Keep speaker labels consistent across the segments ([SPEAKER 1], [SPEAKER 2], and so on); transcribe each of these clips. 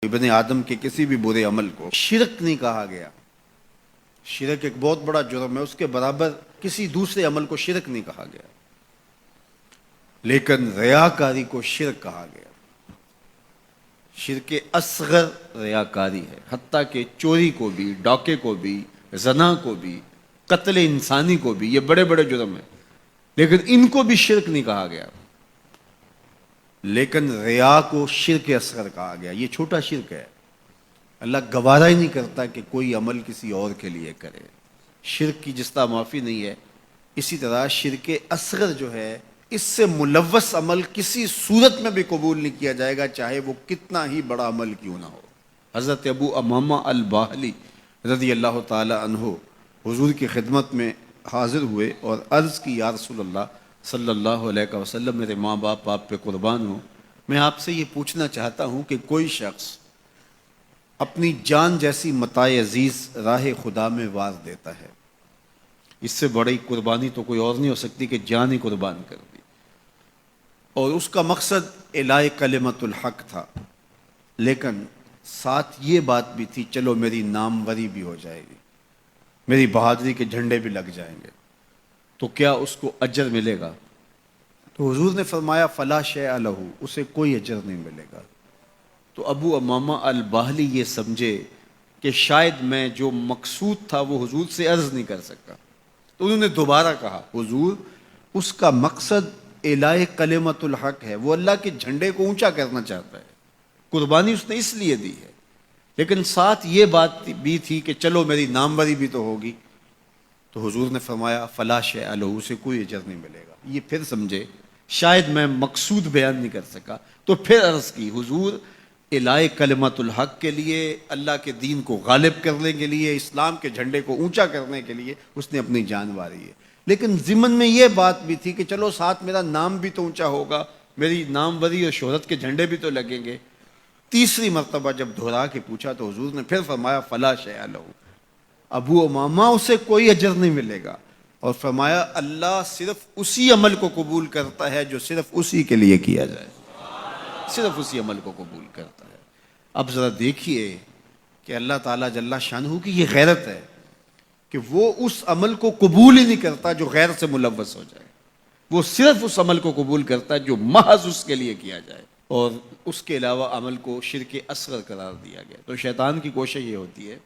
[SPEAKER 1] ابن آدم کے کسی بھی برے عمل کو شرک نہیں کہا گیا۔ شرک ایک بہت بڑا جرم ہے، اس کے برابر کسی دوسرے عمل کو شرک نہیں کہا گیا، لیکن ریاکاری کو شرک کہا گیا۔ شرک اصغر ریاکاری ہے، حتیٰ کہ چوری کو بھی، ڈاکے کو بھی، زنا کو بھی، قتل انسانی کو بھی، یہ بڑے بڑے جرم ہیں، لیکن ان کو بھی شرک نہیں کہا گیا۔ لیکن ریا کو شرک اصغر کہا گیا، یہ چھوٹا شرک ہے۔ اللہ گوارا ہی نہیں کرتا کہ کوئی عمل کسی اور کے لیے کرے۔ شرک کی جس طرح معافی نہیں ہے، اسی طرح شرک اصغر جو ہے، اس سے ملوث عمل کسی صورت میں بھی قبول نہیں کیا جائے گا، چاہے وہ کتنا ہی بڑا عمل کیوں نہ ہو۔ حضرت ابو امامہ الباہلی رضی اللہ تعالی عنہ حضور کی خدمت میں حاضر ہوئے اور عرض کی، یا رسول اللہ صلی اللہ علیہ وسلم، میرے ماں باپ آپ پہ قربان ہوں، میں آپ سے یہ پوچھنا چاہتا ہوں کہ کوئی شخص اپنی جان جیسی متاع عزیز راہ خدا میں وار دیتا ہے، اس سے بڑی قربانی تو کوئی اور نہیں ہو سکتی کہ جان ہی قربان کر دی، اور اس کا مقصد اعلاء کلمت الحق تھا، لیکن ساتھ یہ بات بھی تھی چلو میری ناموری بھی ہو جائے گی، میری بہادری کے جھنڈے بھی لگ جائیں گے، تو کیا اس کو اجر ملے گا؟ تو حضور نے فرمایا فلا شیء لہ، اسے کوئی اجر نہیں ملے گا۔ تو ابو امامہ الباہلی یہ سمجھے کہ شاید میں جو مقصود تھا وہ حضور سے عرض نہیں کر سکا، تو انہوں نے دوبارہ کہا حضور اس کا مقصد اعلاء کلمت الحق ہے، وہ اللہ کے جھنڈے کو اونچا کرنا چاہتا ہے، قربانی اس نے اس لیے دی ہے، لیکن ساتھ یہ بات بھی تھی کہ چلو میری ناموری بھی تو ہوگی۔ تو حضور نے فرمایا فلا شیء لہ، اسے کوئی اجر نہیں ملے گا۔ یہ پھر سمجھے شاید میں مقصود بیان نہیں کر سکا، تو پھر عرض کی حضور اعلاء کلمت الحق کے لیے، اللہ کے دین کو غالب کرنے کے لیے، اسلام کے جھنڈے کو اونچا کرنے کے لیے اس نے اپنی جان واری ہے، لیکن ضمن میں یہ بات بھی تھی کہ چلو ساتھ میرا نام بھی تو اونچا ہوگا، میری ناموری اور شہرت کے جھنڈے بھی تو لگیں گے۔ تیسری مرتبہ جب دہرا کے پوچھا تو حضور نے پھر فرمایا فلا شیء لہ، ابو امامہ اسے کوئی اجر نہیں ملے گا، اور فرمایا اللہ صرف اسی عمل کو قبول کرتا ہے جو صرف اسی کے لیے کیا جائے، صرف اسی عمل کو قبول کرتا ہے۔ اب ذرا دیکھیے کہ اللہ تعالیٰ جل شانہ کی یہ غیرت ہے کہ وہ اس عمل کو قبول ہی نہیں کرتا جو غیر سے ملوث ہو جائے، وہ صرف اس عمل کو قبول کرتا ہے جو محض اس کے لیے کیا جائے، اور اس کے علاوہ عمل کو شرک اصغر قرار دیا گیا۔ تو شیطان کی کوشش یہ ہوتی ہے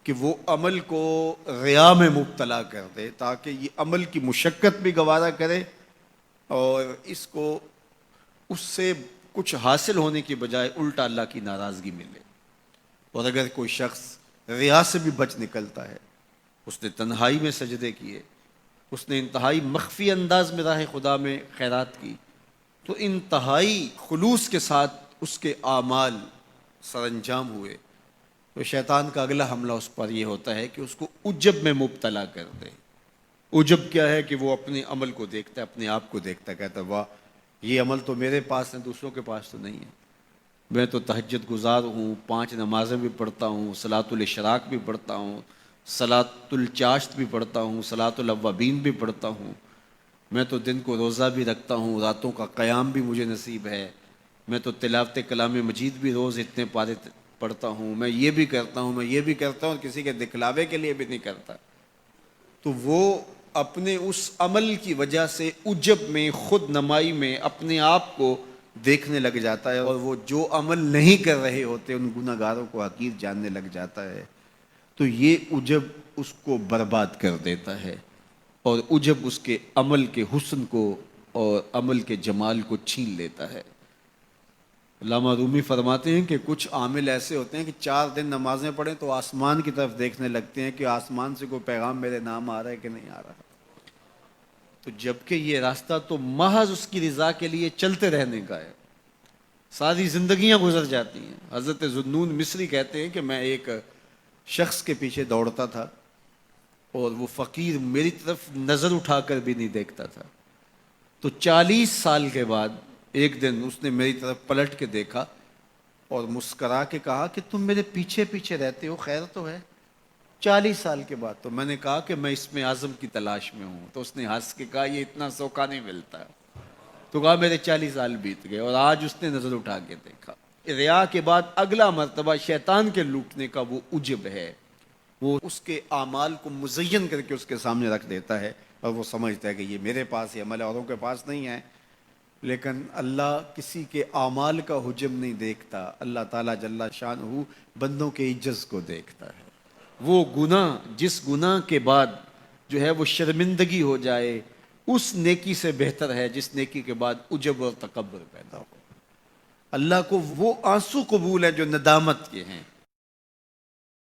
[SPEAKER 1] کہ وہ عمل کو ریا میں مبتلا کر دے تاکہ یہ عمل کی مشقت بھی گوارا کرے، اور اس کو اس سے کچھ حاصل ہونے کی بجائے الٹا اللہ کی ناراضگی ملے۔ اور اگر کوئی شخص ریا سے بھی بچ نکلتا ہے، اس نے تنہائی میں سجدے کیے، اس نے انتہائی مخفی انداز میں راہ خدا میں خیرات کی، تو انتہائی خلوص کے ساتھ اس کے اعمال سر انجام ہوئے، تو شیطان کا اگلا حملہ اس پر یہ ہوتا ہے کہ اس کو عجب میں مبتلا کر دے۔ عجب کیا ہے کہ وہ اپنے عمل کو دیکھتا ہے، اپنے آپ کو دیکھتا ہے، کہتا ہے واہ یہ عمل تو میرے پاس ہے، دوسروں کے پاس تو نہیں ہے، میں تو تہجد گزار ہوں، 5 نمازیں بھی پڑھتا ہوں، صلاۃ الاشراق بھی پڑھتا ہوں، صلاۃ الچاشت بھی پڑھتا ہوں، صلاۃ الاوابین بھی پڑھتا ہوں، میں تو دن کو روزہ بھی رکھتا ہوں، راتوں کا قیام بھی مجھے نصیب ہے، میں تو تلاوت کلام مجید بھی روز اتنے پارے پڑھتا ہوں، میں یہ بھی کرتا ہوں، میں یہ بھی کرتا ہوں، کسی کے دکھلاوے کے لیے بھی نہیں کرتا۔ تو وہ اپنے اس عمل کی وجہ سے عجب میں، خود نمائی میں اپنے آپ کو دیکھنے لگ جاتا ہے، اور وہ جو عمل نہیں کر رہے ہوتے ان گناہ گاروں کو حقیر جاننے لگ جاتا ہے۔ تو یہ عجب اس کو برباد کر دیتا ہے، اور عجب اس کے عمل کے حسن کو اور عمل کے جمال کو چھین لیتا ہے۔ علامہ رومی فرماتے ہیں کہ کچھ عامل ایسے ہوتے ہیں کہ 4 دن نمازیں پڑھیں تو آسمان کی طرف دیکھنے لگتے ہیں کہ آسمان سے کوئی پیغام میرے نام آ رہا ہے کہ نہیں آ رہا، تو جبکہ یہ راستہ تو محض اس کی رضا کے لیے چلتے رہنے کا ہے، ساری زندگیاں گزر جاتی ہیں۔ حضرت ذوالنون مصری کہتے ہیں کہ میں ایک شخص کے پیچھے دوڑتا تھا، اور وہ فقیر میری طرف نظر اٹھا کر بھی نہیں دیکھتا تھا، تو 40 سال کے بعد ایک دن اس نے میری طرف پلٹ کے دیکھا اور مسکرا کے کہا کہ تم میرے پیچھے پیچھے رہتے ہو، خیر تو ہے؟ 40 سال کے بعد۔ تو میں نے کہا کہ میں اس میں اعظم کی تلاش میں ہوں، تو اس نے ہنس کے کہا یہ اتنا سوکھا نہیں ملتا، تو کہا میرے 40 سال بیت گئے اور آج اس نے نظر اٹھا کے دیکھا۔ ریا کے بعد اگلا مرتبہ شیطان کے لوٹنے کا وہ عجب ہے، وہ اس کے اعمال کو مزین کر کے اس کے سامنے رکھ دیتا ہے اور وہ سمجھتا ہے کہ یہ میرے پاس ہے، عمل اوروں کے پاس نہیں ہے۔ لیکن اللہ کسی کے اعمال کا حجم نہیں دیکھتا، اللہ تعالیٰ جل شانہ بندوں کے عجز کو دیکھتا ہے۔ وہ گناہ جس گناہ کے بعد جو ہے وہ شرمندگی ہو جائے، اس نیکی سے بہتر ہے جس نیکی کے بعد عجب اور تکبر پیدا ہو۔ اللہ کو وہ آنسو قبول ہے جو ندامت کے ہیں۔